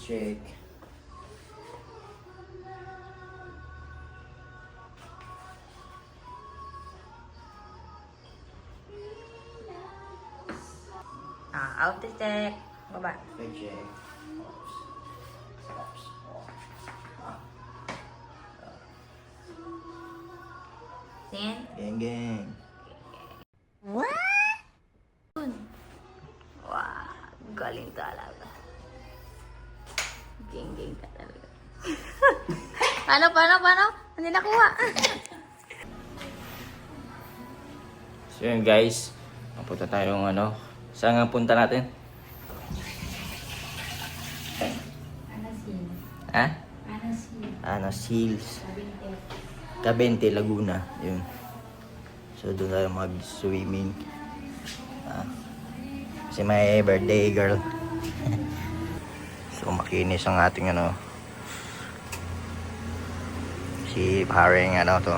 check. Out to check. Baba. Fit check. Ops. Ops. Tingin. Gang gang. What? Wow, galing talaga. Ging ka talaga. Paano? Hindi nakuha. So yun guys, mapunta tayong ano. Saan nga punta natin? Ha? Anas Hills. Cabente, Laguna. Yun. So doon tayo mag-swimming. Kasi may birthday girl. So makinis ang ating ano. Si paring ano to.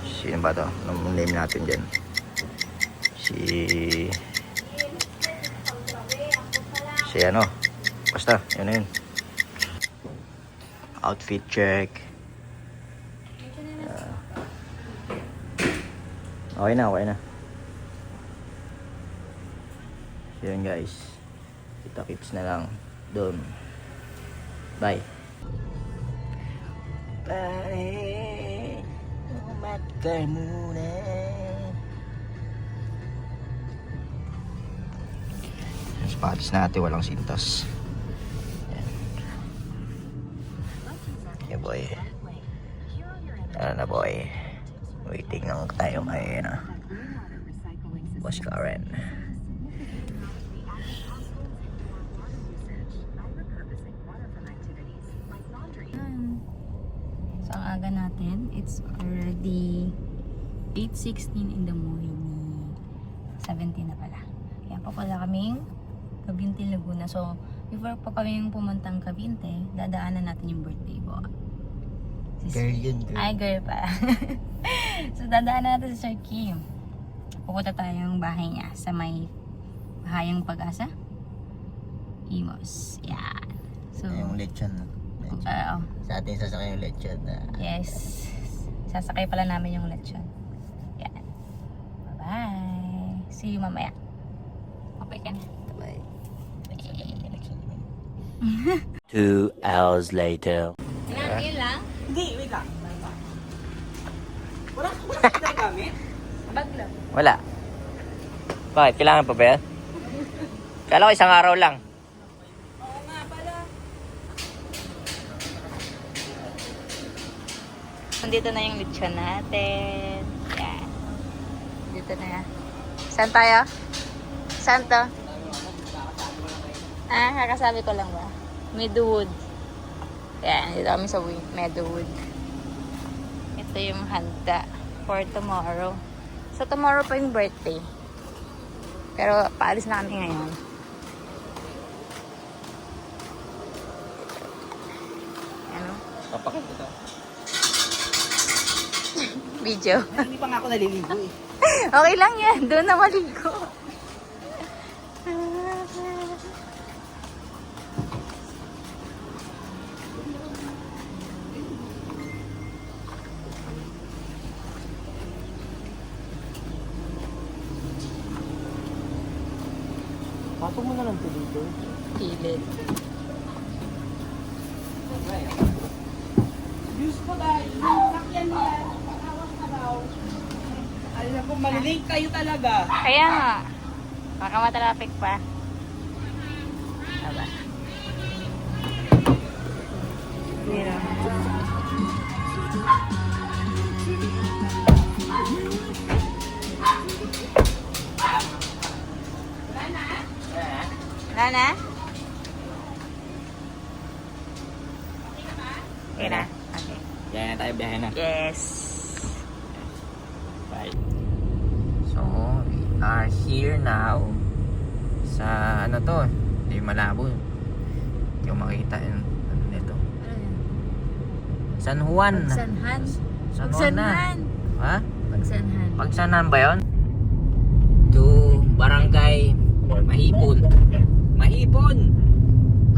Sino ba to? Anong name natin dyan? Si ano? Basta, yun na yun. Outfit check. Okay na. So yun guys. Kita-kits na lang doon. Bye. Pare, umat ka muna. Yung sapatos natin walang sintas. Yeah boy. Ano na boy. Waiting lang tayo kay Boss Karen. So ang aga natin, it's already 8:16 in the morning. 17 na pala. Kaya pa pala kaming Cabinte, Laguna. So before pa kaming pumuntang Cabinte, dadaanan natin yung birthday boy. Girl yun, girl. Ay, girl pa. So dadaanan natin sa Sir Kim. Pupunta tayong bahay niya sa may Bahayang Pag-asa. Imos. Yan. So, Yung lechon. Sa atin sasakay yung lechon. yes. Sasakay pala namin yung lechon. Yan. Bye-bye. See you mamaya. Okay ka na. Bye. 2 hours later. Yun lang? Hindi, wait lang. Wala ka gamit? Bag lang. Wala. Bakit? Kailangan pa ba yan? Kala ko isang araw lang. Oo nga pala. Nandito na yung lechon natin. Yan. Dito na yan. Saan tayo? Saan to? Kakasabi ko lang ba? Meadowood. Yan, dito kami sa Meadowood. Ito yung handa for tomorrow. So tomorrow pa yung birthday. Pero paalis na kami ngayon. Ano? Papakit ito. Video. Hindi pa nga ako naliligo eh. Okay lang yan. Doon na maligo. Pato mo na lang ito dito. Pilit. Diyos ko dahil, yung sakyan mo yan, patawas na daw. Alam ko, malilate kayo talaga. Kaya nga. Baka matraffic pa. Aba. Mira. Wala na? Okay na? Okay. Biyahe na tayo, biyahe na. Yes. Bye. So, we are here now. Sa ano to? Hindi malabo. Hindi ko makita yung ano nito. San Juan. Pagsanhan. San Juan na. Ha? Pagsanhan. Pagsanan ba yun? To Barangay Mahipon. Mahipon!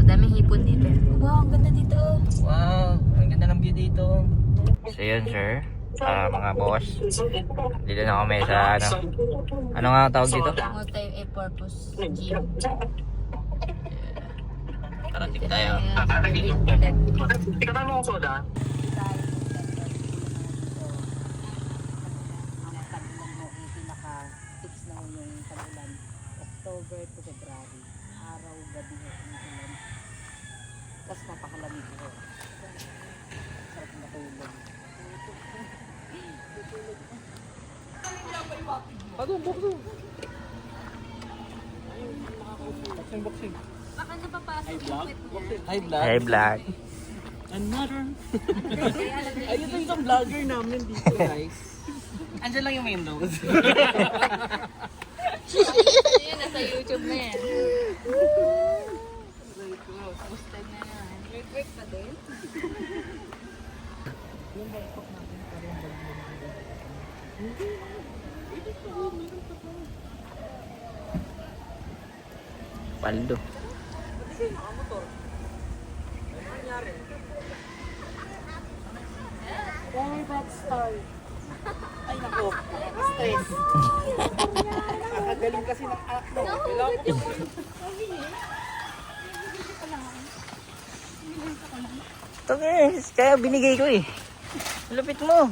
Madaming hipon dito. Wow, ang ganda dito. Wow, ang ganda ng view dito. So yun sir, mga boss. Dito na kami sa ano nga ang tawag dito? Multi-purpose gym. Parating tayo. Ikaw mo ang soda? Pinaka-fix na yung tag-ulan. October to February. Araw, gabi, ulan. Tapos napakalamig ko. Sarap matulog. Baka napapasok yung kwet mo. Hey vlog. Another. Ayun ito isang vlogger namin dito guys. Andiyan lang yung windows. Ayan, nasa YouTube na yan. Posted na yan. Work pa din. Paldo. Very bad start. Ay nako, stress. Nakagaling kasi ng anak mo. Ito guys, kaya binigay ko eh. Lupit mo.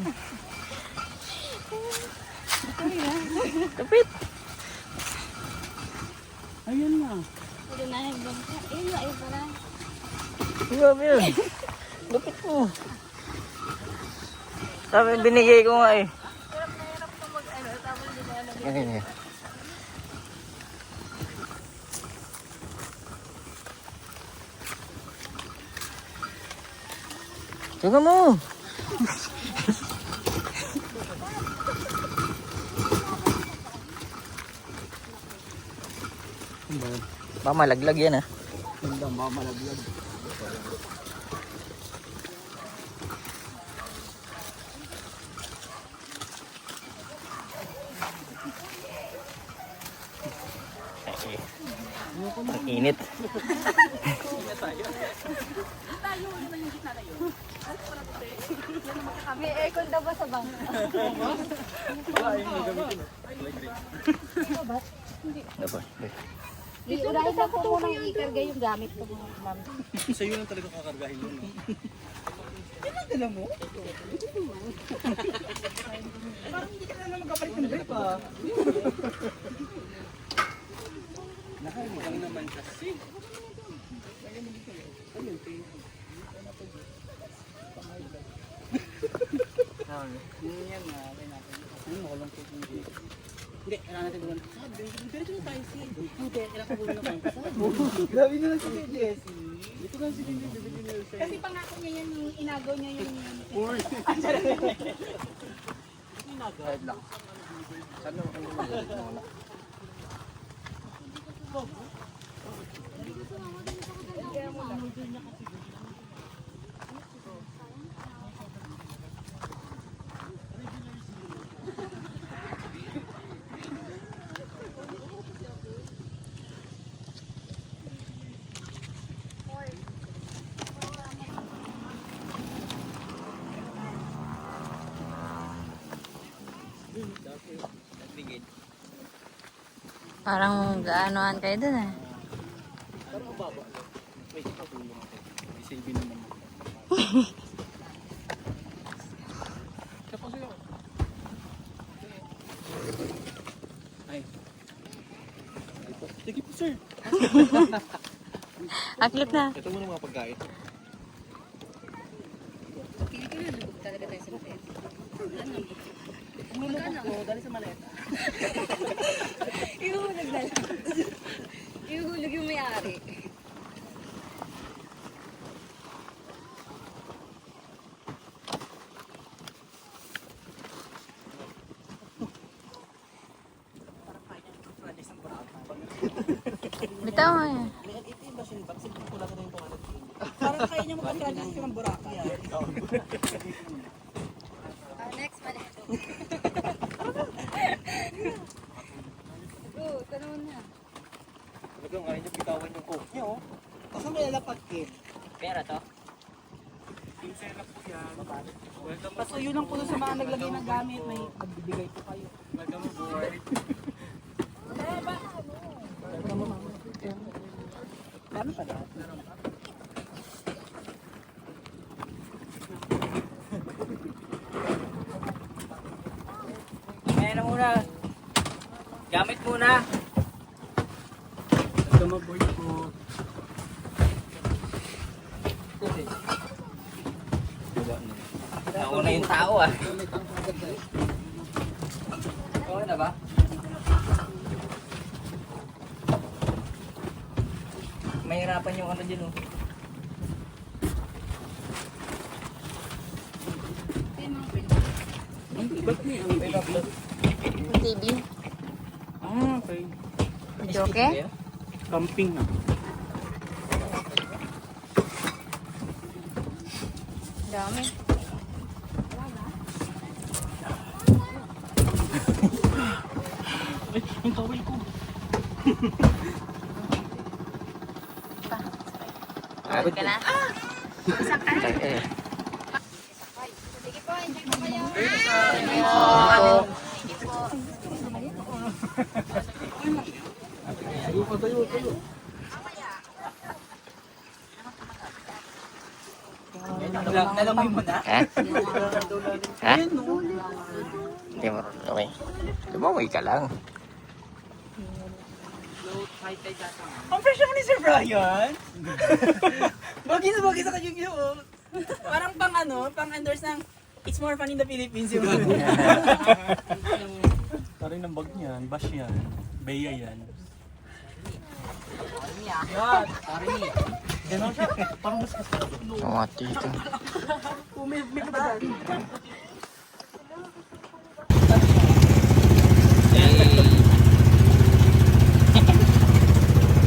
Lupit. Ayun na. Pwede na yung bangka. Ayun na, ayun pala. Grabe yun. Lupit mo. Sabi binigay ko nga eh. Hirap na hirap ka mag-ano. Tapos hindi na alam. Ganyan. Teka mo. Baka malaglag yan ah. Hindi ba malaglag? Ang init. May aircon daw ba sa bangka? Dapat. Unahin na po munang ikarga yung gamit ko, ma'am. Sa'yo lang talaga kakargahin yun. Dala mo? Parang hindi ka na naman magkapalit ng brief ah. Nakain lang naman kasi. Yan nga, okay natin. Ano mo lang po hindi. Hindi, kailangan natin doon. Sabi, diretso na tayo si. Hindi, kailangan ko muna kayo kasama. Grabe na lang si Jessie. Dito lang si Jessie. Kasi pangako niya yan, yung inagaw niya yung... Uy! Inagad lang. Sana mo kayo muna. Parang gaanoan kayo dun eh. Parang mababa. Wait, ipatulong ako. Isave naman ako. Tapos yun. Ay. Sige po, sir. Aklit na. Ito muna mga pagkain. Pili ko na, lubog talaga tayo sa lapit. Umulubog ko, dali sa maleta. Ihuhulog na lang. Ihuhulog yung may-ari. Bitaw mo yan. Ito yung machine box. Sige ko lang na yung pangalan. Parang kaya niya mag-transition ng Boracay. Next pa rin. Go, tanong na. Talagang ayaw niya bitawan yung coke niya, oh. Kasi may lalapit Cancela po yan. Pasuyo lang po doon sa mga naglagay ng gamit. May magbibigay po kayo. Welcome aboard. Meron pa daw? Meron pa. Ayan na muna. Gamit muna. Welcome aboard po. Nauna yung tao ah. Okay na ba? Mahirapan yung ano dyan oh. Ba't may ano? TV. Ah, okay. Medyo okay? Camping na. Dami. Ay, yung kaway ko. Abot ka na? Eh. Sige po, enjoy po kayo. Tayo. Nalamoy mo na? Ha? Ha? Hindi mo okay. Lumamoy ka lang. Ang fresh naman ni Sir Brian! Bagay na bagay sa kanyang yun. Parang pang endorse ng It's More Fun in the Philippines yun. Tarin ng bag niyan, bash yan, beya yan. Yan, tarin niya. Ganon siya, parang mas gusto. Mga tito. May katagal.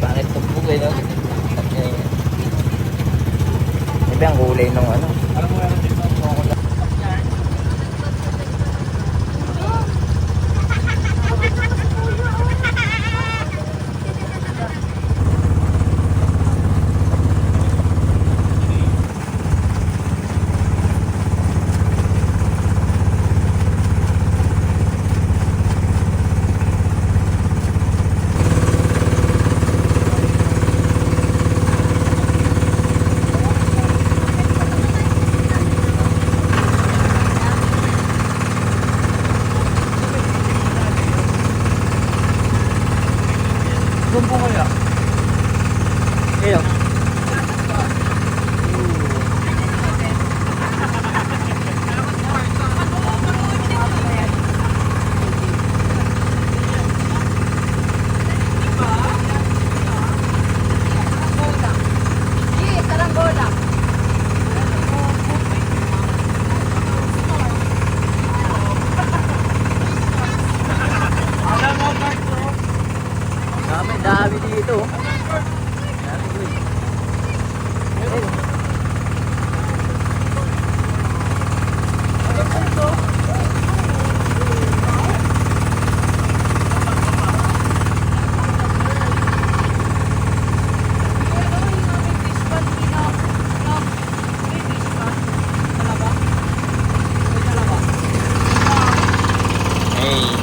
Bakit tumbog eh no? Iba ang kulay nung ano. Alam mo meron dito, Gumpo kaya? Ayun. Dami dito. Hey.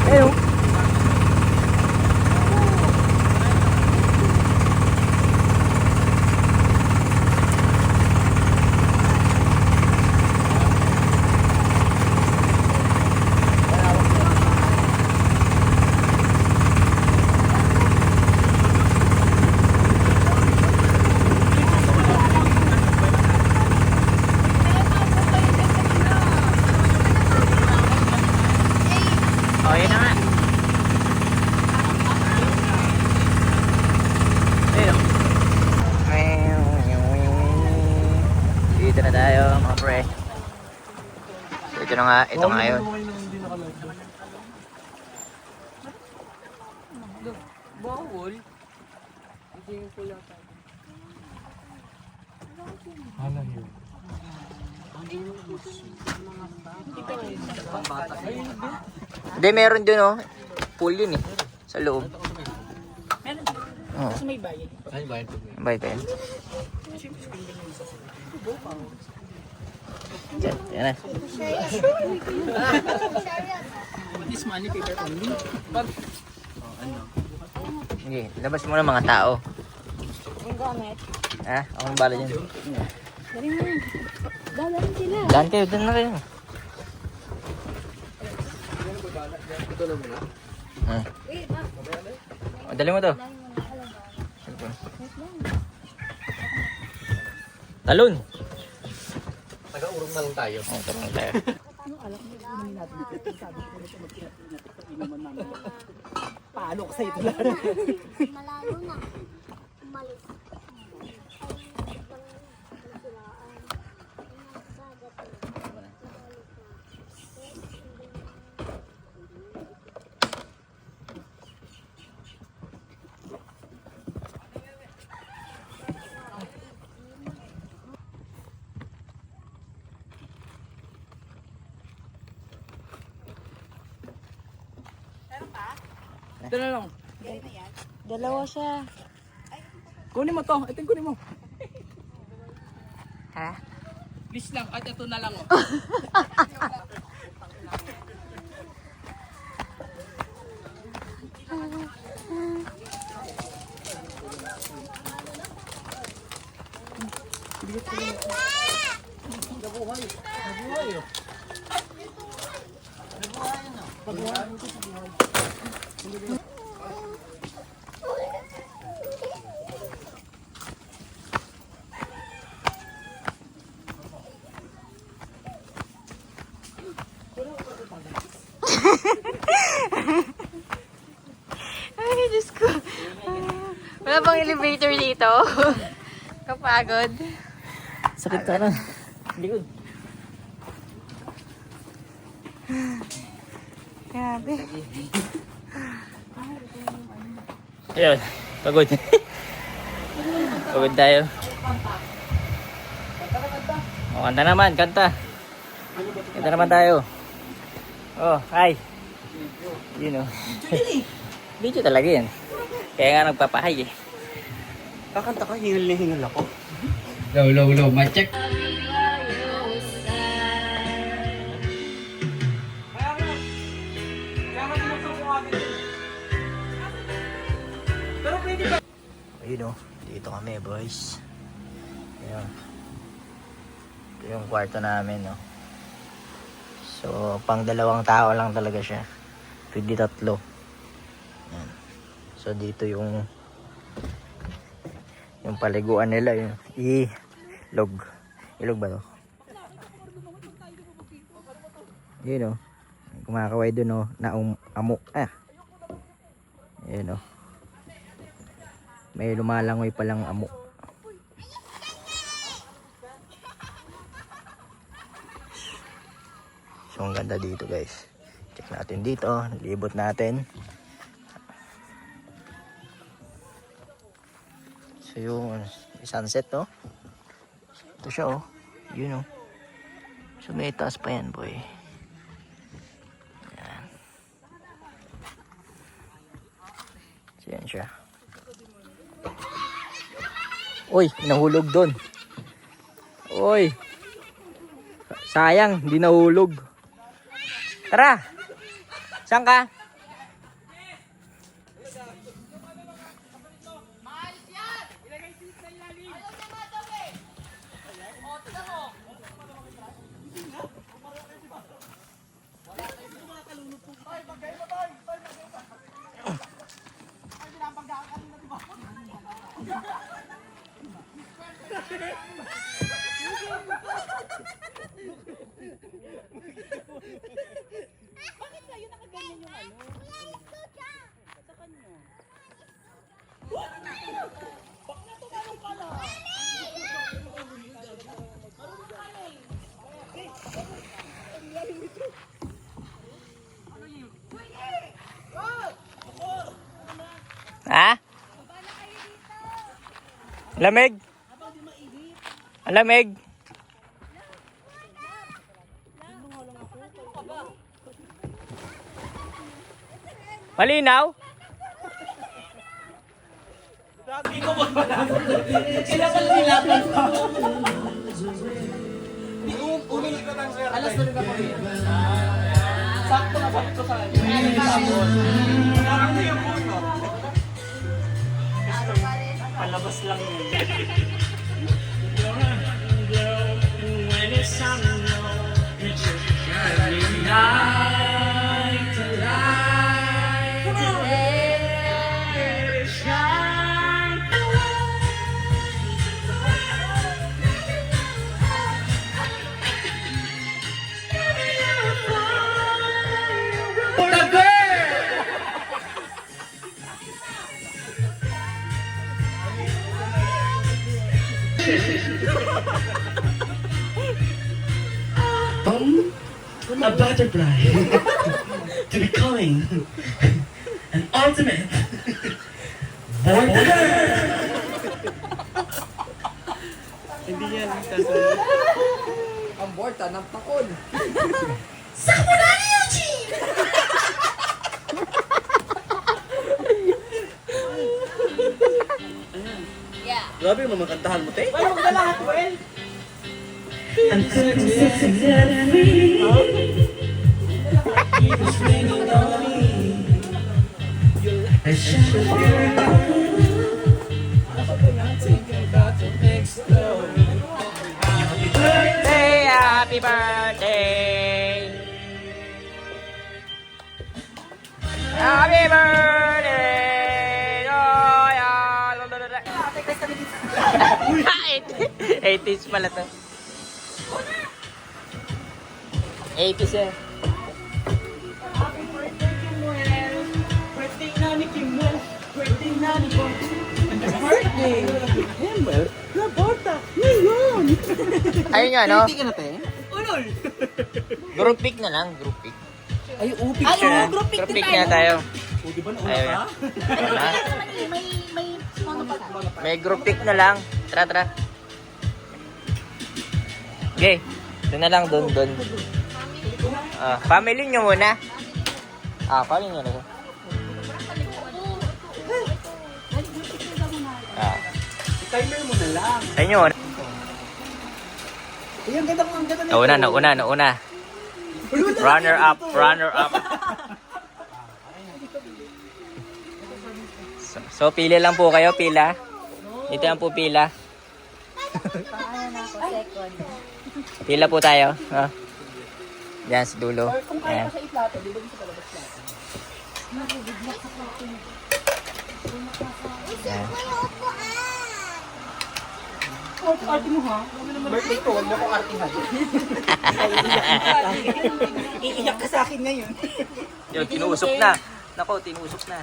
Ayun. Oh, yun na nga. Ayun. Dito na tayo, mga pre. So, ito na nga, ito nga yun. Hindi nakalive. Bawal. Hala yun. Hindi, meron dun oh. Pool yun eh. Sa loob. Meron. Oo. Kasi may bayad. Bayad kayo. Diyan, yan na. This money paper only. Sige, labas mo na mga tao. Yung gamit. Ha? Ako ang bala dyan. Dali mo. Dalarin sila. Daan kayo, daan na kayo. Wait, ma. Dali mo to. Cellphone. Talon! Taga-urong na lang tayo. Oo, talon tayo. Paano ko sa'yo ito? Malalo na. Umalis. Ito na lang. Dalawa siya. Kunin mo to. Ito yung kunin mo. Ha? Please lang. At ito na lang. Oh. Ay, Diyos ko. Wala bang elevator dito? Kapagod. Sakit ka na. Likod. Grabe. Ayun, pagod. Pagod tayo. O, kanta naman, kanta. Kanta naman tayo. Oh, hi. Yun oh. Video talaga yan. Kaya nga nagpapahay eh. Kakanta ka. Hingal na hingal ako. Low, mic check. Ayun oh, dito kami boys. Ayun. Ito yung kwarto namin no. So, pang 2 tao lang talaga siya. Pwede 3. Ayan. So, dito yung paliguan nila, yung ilog. Ilog ba to? Yun o. Kumakaway dun o, na amo. Yun o. May lumalangoy palang amo. So, ang ganda dito guys. Check natin dito. Libot natin. So, yung sunset no. Ito siya oh. Yun oh. So, may taas pa yan boy. Yan. So, yan siya. Uy, nahulog doon. Uy. Sayang, hindi nahulog. Tara. Saan ka? Ha? Lamig. Ang lamig. Malinaw? Alas na rin ako rin. Sakto na sakto sa akin. Palabas lang yun. A butterfly to becoming an ultimate border. Hindi yan kasunod. Ang borta ng pakon. Grabe yung makantahan mo, te. Ay, huwag na lahat, Well. I'm 36 and set free. It was raining on me. I should Hey, happy birthday! Happy birthday! Oh, yeah. 80s pala to. 80s eh. Happy birthday, Kimuel. Birthday na ni Kimuel. Birthday na ni Kimuel. Birthday. Kimuel. Naborta. Ngayon. Ayun nga, no? Hindi ka na, te. Ulol. Group pic na lang, group pic. Ay, upik Ay, siya. oo, group pic Group din pic tayo. na tayo. O, di ba nauna Ayun. ka? May group pic na lang. Tara, tara. Okay. Doon na lang, doon. Family nyo muna. Family nyo na. I-timer mo na lang. Sa inyo. Ay, ang ganda Nauna. Runner up. So, pila lang po kayo, pila. Dito lang po pila. Pila po tayo. Diyan sa dulo. Kung kaya Ayan. pa siya iplato, di ba gusto palabas plato? Ayan. Arte mo ha? Birthday ko, huwag mo kong artihan. Iiyak ka sa akin ngayon. Yun, tinusok na. Nako, tinusok na.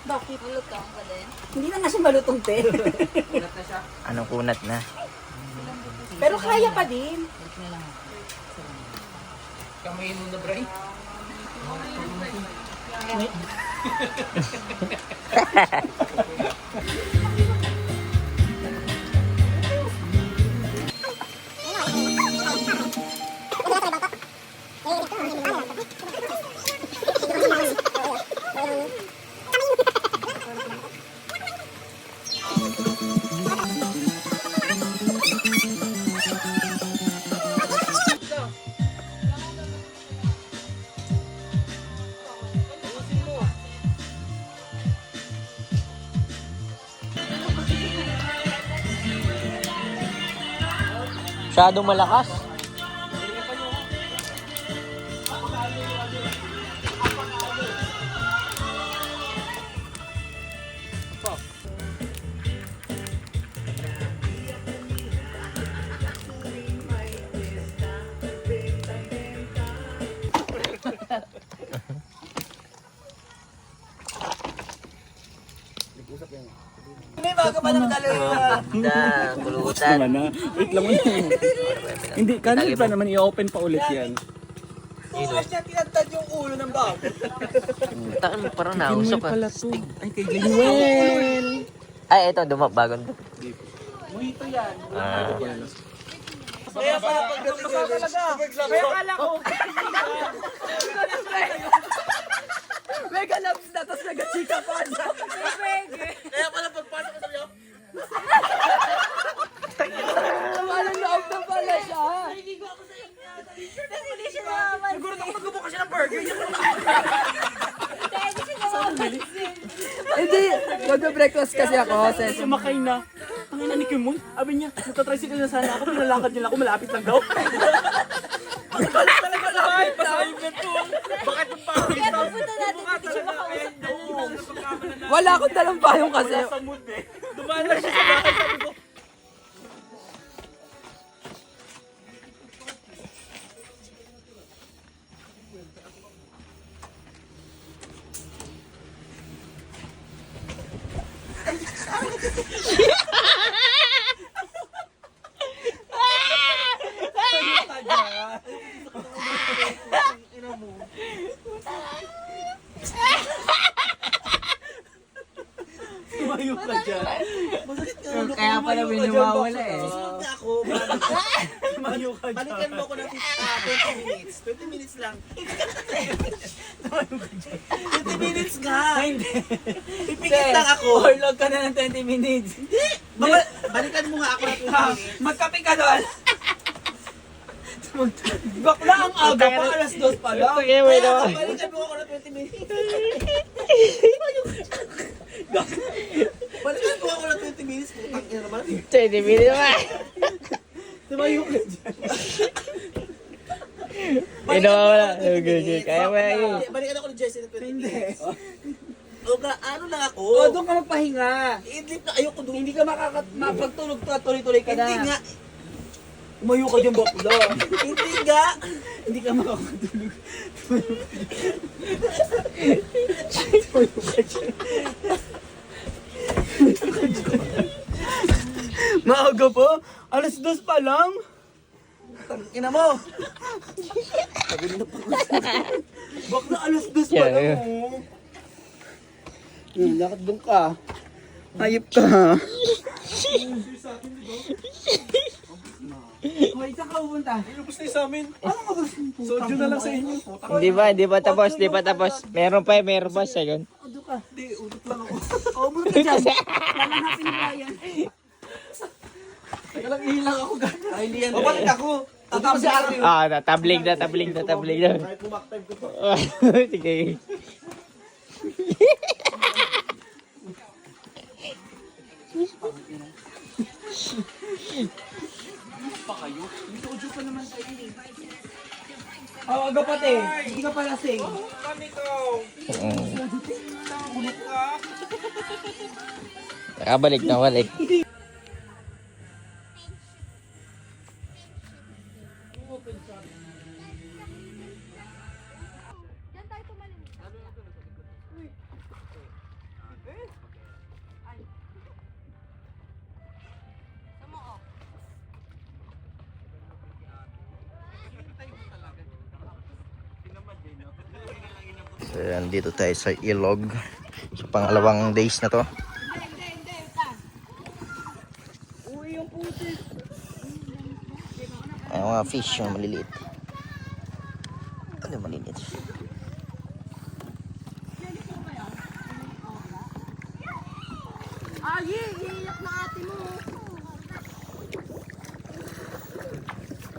Bakit? Malutong ka din? Hindi na nga siya malutong, te. Anong kunat na? Pero kaya pa din. Kamay mo na, Bray. Masyadong malakas. May bago pa naman dalawa. Pulutan. Wait lang muna. Hindi, kanil pa naman i-open pa ulit yan. Bukas niya tinatad yung ulo ng bago. Parang nausap Pala to. Ay, kay Glenwell. Ay, ito, bagong. Mojito yan. Ah. Kaya pala pagdating ko Kaya kala ko. Mega loves na, tapos nag-chika pa na. Kaya pala pagpasok ko sa iyo. Walang loob na pala siya. Siguro ako magbubukas siya ng burger. Hindi, mag-breakfast kasi ako. Sumakay na. Ang ina ni Kimon, sabi niya, nagtatricycle na sana ako, pinalakad nila ako, malapit lang daw. Talaga na. Ay, pasayog na to. Bakit yung pangit? Kaya pupunta natin dito siya makausap na lang. Wala akong dalang payong kasi. Sa mood eh. Dumaan lang siya sa bahay. Sabi ko, Tumayo ka dyan. Kaya pala minumawala eh. susunod na ako. Tumayo ka dyan. Balikan mo ako ng 20 minutes. 20 minutes lang. 20 minutes nga. Hindi. Pipikit lang ako. Overload ka na ng 20 minutes. Balikan mo nga ako ng 20 minutes. Magkape ka doon. Bakla ang aga pa, alas 2 pa lang. Sige, wait naman. Balikan mo ako ng 20 minutes. Balikan mo ako ng 20 minutes. Putang ina naman. 20 minutes naman. Tumayo ka dyan. Minumawala. Okay. Kaya mo yan. Hindi, balikan ako ni Jesse ng 20 minutes. Oga, ano lang ako? O, doon ka magpahinga. Idlip na ayoko doon. Hindi ka makapagtulog ka, tuloy-tuloy ka na. Hindi nga. Umayo ka dyan, bakla. Hindi nga. Hindi ka makakatulog. Maaga pa? Alas 2 pa lang? Ina mo. Bakla, alas 2 pa lang, oh. Lakad doon ka. Ayop ka. Hoy, saan ka pupunta? Ilubos na sa amin. Soju na lang sa inyo. Hindi pa tapos. Meron pa, second. Hindi, utot lang ako. Oo, muna ka dyan. Lalahapin ni Ryan. Teka lang, ihilang ako. Ay, hindi yan. Babalik ako. Tatapos si Ate. Tabling na. Kahit bumaktime ko pa. Sige. Oo, aga pati. Hindi ka pa lasing. Nakabalik. So, dito tayo sa ilog. Sa pangalawang days na to. Ay, mga fish yung maliliit. Ano maliliit? Iiyak na ate mo.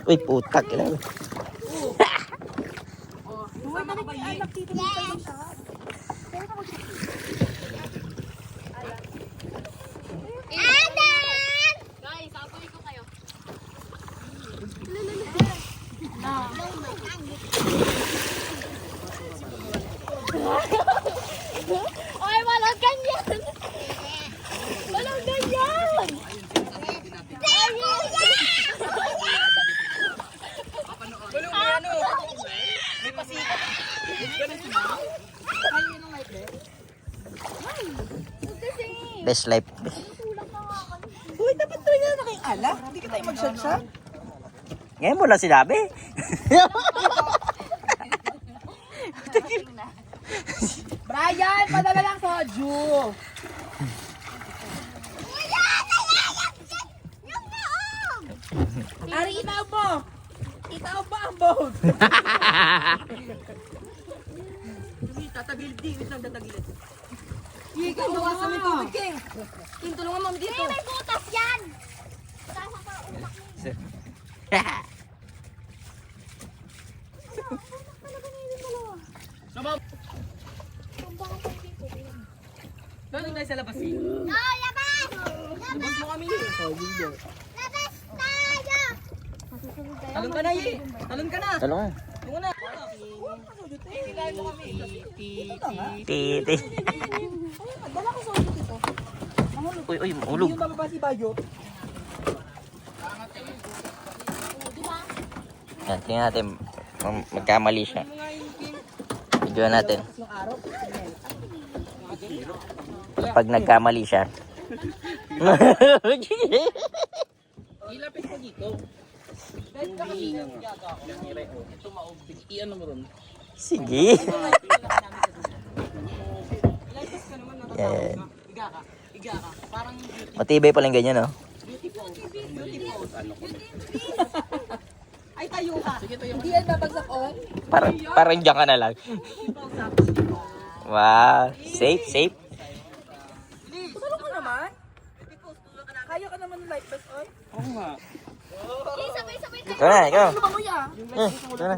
Uy, putak. Ilan? Guys, sabunin ko kayo. Ay, walang ganyan! Walang ganyan! Best life. Uy, dapat tayo na kayong alak. Hindi ka tayo mag-shot-shot. Ngayon mo lang sinabi. Brian, padala lang soju. Itaw mo! Itaw ba ang boat? Tatagilid di. Wait lang, tatagilid. King, bawasan mo yung tubig, King. King, tulungan mo dito. May butas yan! Doon tayo sa labas, eh. No, labas! Labas mo kami. Labas tayo! Talon ka na, eh. Talon ka na. Talong. Tungo na. Kailangan mo kami. Titi. Dala ko sa ulit ito. Uy, mahulog. Yung bababa si Bayo. Yan, tingnan natin. Magkamali siya. Video natin. Pag nagkamali siya. Ilapit ko dito. Iyan mo ron. Sige. Yan. Iga ka. Parang Matibay pala yung ganyan, no? ay tayo ka. Hindi yan babagsak on. Parang dyan ka na lang. Wow. Safe. Tulong ka naman. Kaya ka naman ng life vest on. Oo nga. Sabay-sabay tayo. Ikaw na, ikaw. Lumangoy ah. Ikaw na.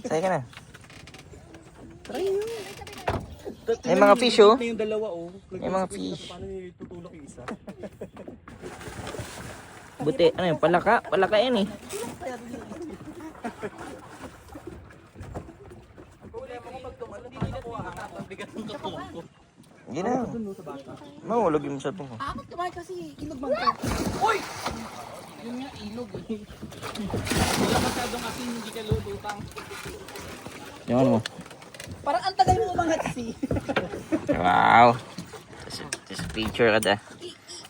Say ka na. May mga fish, oh. May yung dalawa, oh. May mga fish. Paano nilitutulak yung isa? Buti, ano yun? Palaka yan, eh. Hindi na. Mahulog yung sa tungo. Akot kumain kasi inog man to. Uy! Yun nga, inog eh. Wala masyadong asin, hindi ka lulutang. Yung ano mo? Parang ang tagal mo umangat si. Wow. Just picture ka da.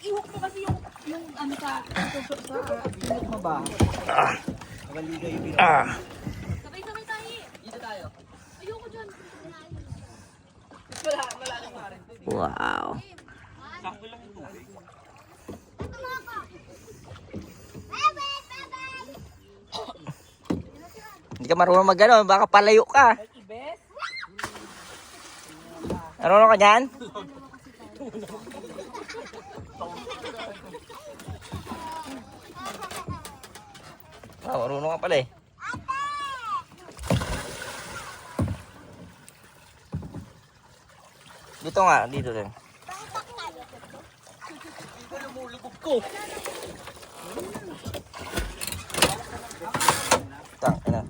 Iwok mo kasi yung ano sa inog mo ba? Sabay-sabay tayo. Dito tayo. Ayoko dyan. Malalim nga rin. Wow. Hindi ka marunong mag-ano, baka palayo ka. Ibes? Marunong ka dyan? Wow, marunong ka pala eh. Dito nga, dito din. Tang, ina.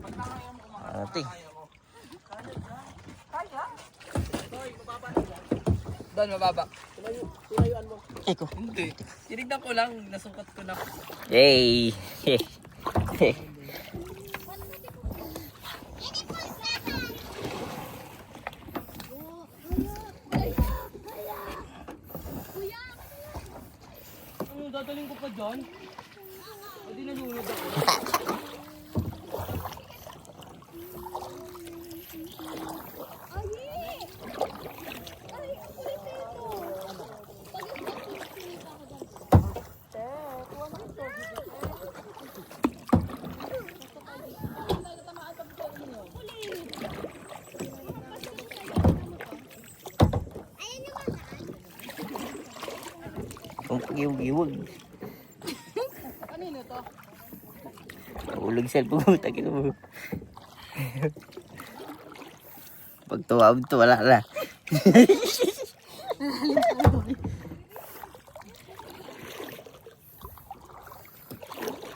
Ting. Doon, mababa. Eko. Hindi. Tinignan ko lang, nasukat ko na. Yay! Ano, dadaling ko pa dyan? Hindi nalunod ako. Kung pagiwag-iwag. Kanino to? Ulog cellphone, takin mo. Pag tuwab to, wala na.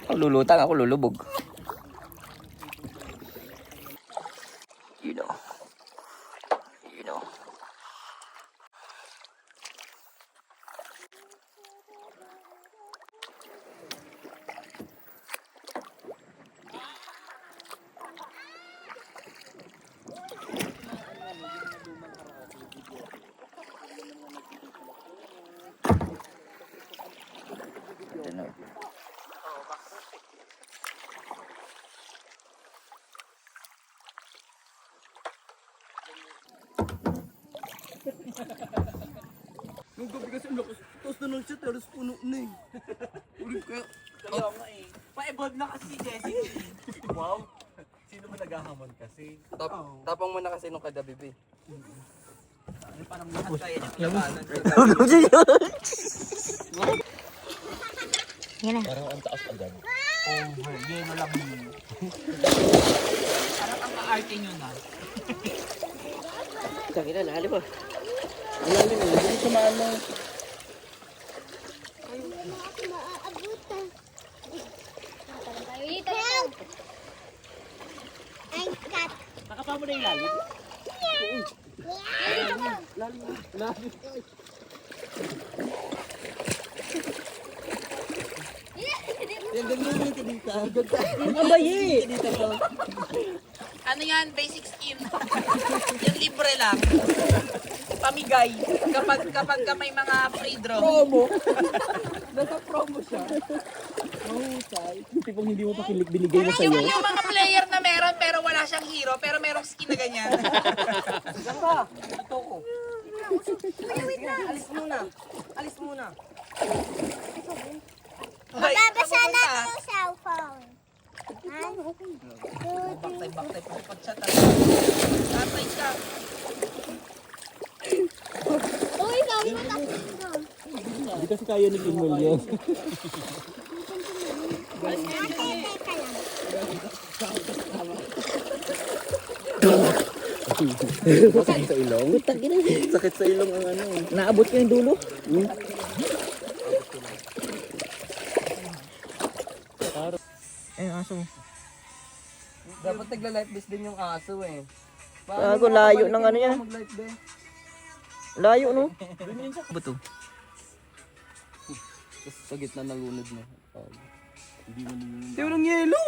Ako lulutang, ako lulubog. You know. Nung gabi kasi lakas. Tapos nanon siya, tapos puno na eh. Ulit kaya. Kaya nga eh. Pa-evolve na kasi si Jessie. Wow. Sino ba naghahamon kasi? Tapang mo na kasi nung kada bebe. Parang lahat kaya niya. Yan na. Parang ang taas agad. Yelo lang yun. Parang ang ka-arte nyo na. Tangina, lalim ah. Lalim eh. Hindi ko maano. Help! I'm cut. Nakapa mo na yung lalim. Yung ganyan yung tinita. Ang bayi! Ano yan? Basic skin. Yung libre lang. Pamigay. Kapag ka may mga free draw. Promo. Nasa promo siya. Mahusay. Tipong hindi mo pa binigay na sa'yo. Yung mga player na meron pero wala siyang hero pero merong skin na ganyan. Ganda. Ito ko. Alis muna. Alis muna. Babasa na yung cellphone. Baktay po. Pag-chat ako. Tatay ka. Uy, sabi mo tapos ito. Hindi kasi kaya ni Kimol yun. Teka lang. Sakit sa ilong? Sakit sa ilong ang ano. Naabot ko yung dulo? Eh, aso. Dapat nagla-life vest din yung aso eh. Gago, layo ng ano yan. Mag-life vest. Layo, no? Bato. Tapos sa gitna nalunod na. Hindi mo nilunod. Hindi walang yelo.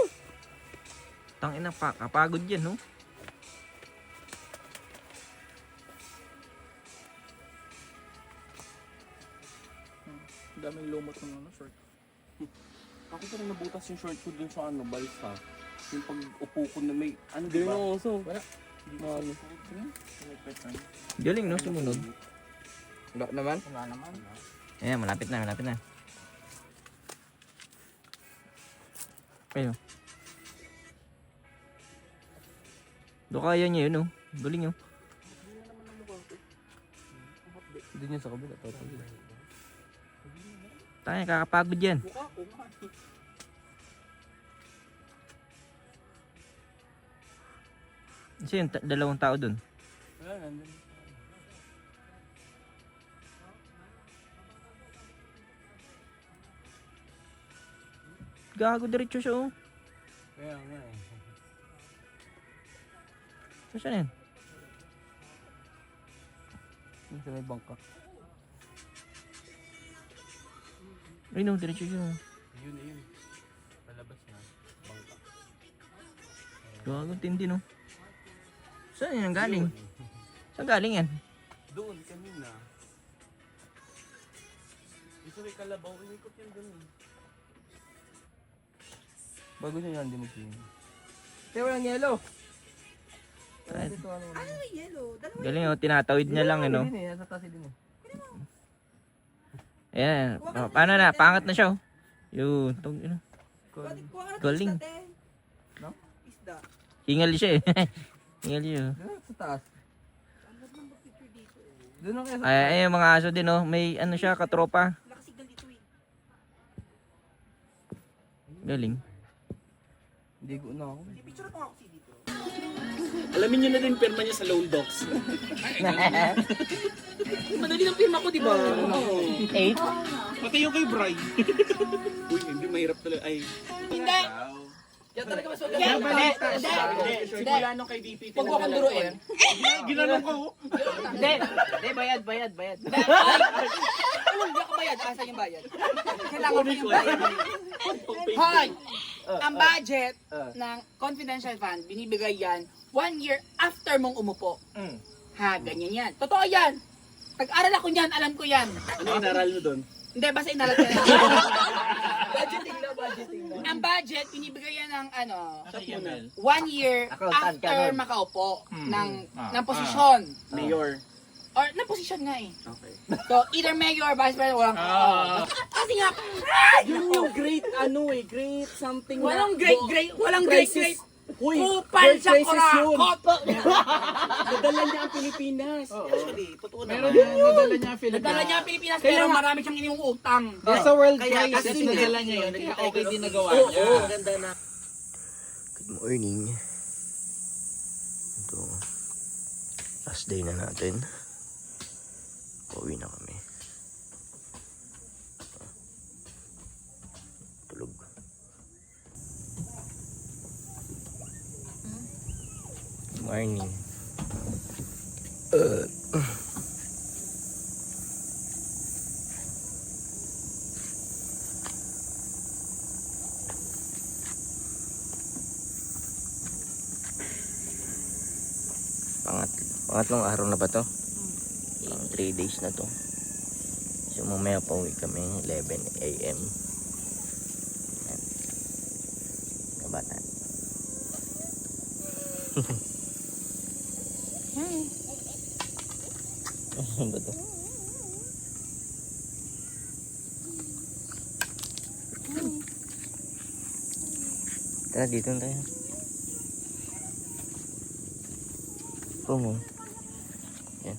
Tangina pa, kapagod yan, no? Ang daming lumot ng ano, short. Ako pa rin nabutas yung short ko dun sa ano, balsa. Yung pag-upo ko na may, ano Hindi diba? na oso. Wala. Ano? Galing, no? Sumunod. Wala naman? Wala naman. Ayan, malapit na, malapit na. Ayun. Do kaya niya yun, no? Galing, no? Hindi niya sa kabila. Tayo, kakapagod yan. Kasi yung dalawang tao dun. Wala, nandun. Gago, diretso siya, oh. Kaya nga eh. Saan yan? Yung sa may bangka. Ay, no, diretso siya, oh. Yun na yun. Palabas na. Bangka. Gago, tindi, no? Saan yan ang galing? Saan galing yan? Doon, kanina. Gusto may kalabaw, inikot yan doon eh. Bago siya yan, hindi mag-swimming. Kaya walang yelo. Ay, Ano may yellow? galing, oh. Tinatawid niya lang, no? Hindi, nasa taas din eh. Ayan. Oh, paano na? Pangat na siya, oh. Yun. Tong, yun. Galing. No? Isda. Hingal siya, eh. Hingal siya, oh. Doon sa taas. Doon lang kaya sa Ay, yung mga aso din, oh. May ano siya, katropa. Nakasignal dito eh. Galing. Hindi ko na ako. Picture ko ako si dito. Alamin nyo na din pirma niya sa loan docs. Madali ng pirma ko, di ba? Oo. 8? Pati yung kay Bri. Uy, hindi mahirap talaga. Ay. Hindi! Yan talaga mas Hindi! Simula nung kay DP. Huwag mo akong duruin. Ginanong ko. Hindi! Hindi, bayad. Hindi ako bayad. Asa yung bayad? Kailangan mo yung bayad. Hoy! Ang budget ng confidential fund, binibigay yan 1 year after mong umupo. Ha, ganyan yan. Totoo yan. Pag-aral ako yan, alam ko yan. Ano inaral mo doon? Hindi, basta inaral ko yan. budgeting na. Ang budget, binibigay yan ng 1 year Accountant ka after nun. makaupo ng posisyon. Mayor. Or na-position nga eh. Okay. So, either mayor or vice president, walang kasi nga, Yun yung great great something walang na... walang crisis. great. Uy, Kupal great sa crisis yun. kurakot. Nadala niya ang Pilipinas. Actually, totoo Meron naman. yung nadala niya ang Nadala niya ang Pilipinas Kaya pero nga- marami siyang iniwang utang. Sa world Kaya crisis, kasi nadala niya yun. Kaya okay din nagawa Oo, niya. oo, ganda na. Good morning. Ito, last day na natin. Pauwi na kami. Tulog. Good morning. Pangatlong araw na ba to? Pang 3 days na to. So mamaya pa uwi kami 11 AM. Yan. Kabata. Ano ba to? Tara dito na tayo. Promo. Yan.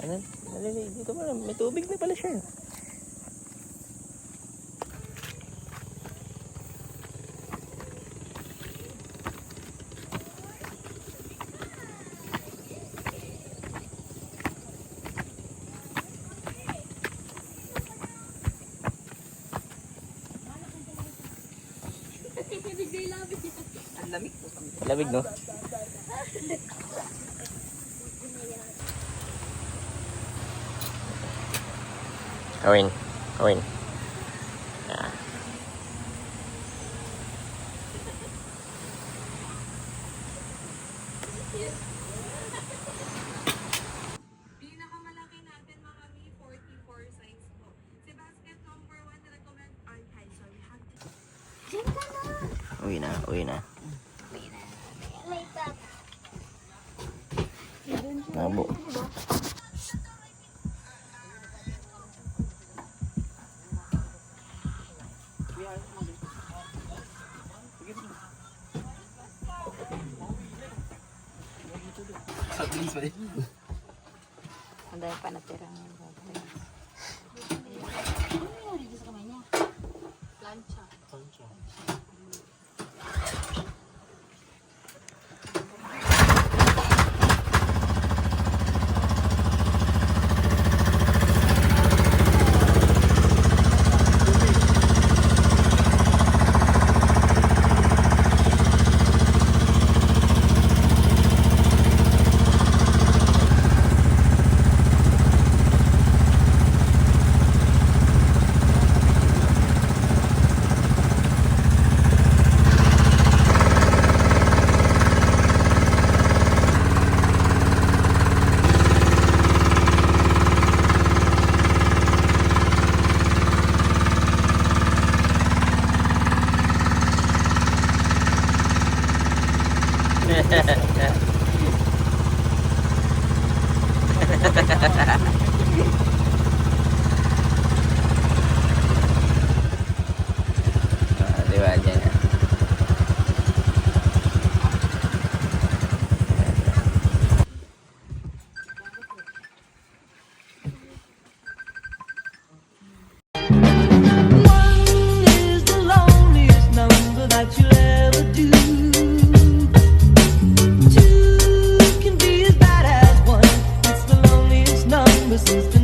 Ano? Dito pala. May tubig na pala siya. Lamig, no? Kawin. Kawin. Yeah. Pinakamalaki natin mga Mi 44 size po. Si basket number 1 na recommend okay, so you have to Uwi na, uwi na. Nabo. Ang dahil pa natirang baboy. Diba dyan? Is the loneliest number that you'll ever do. Two can be as bad as one. It's the loneliest number since the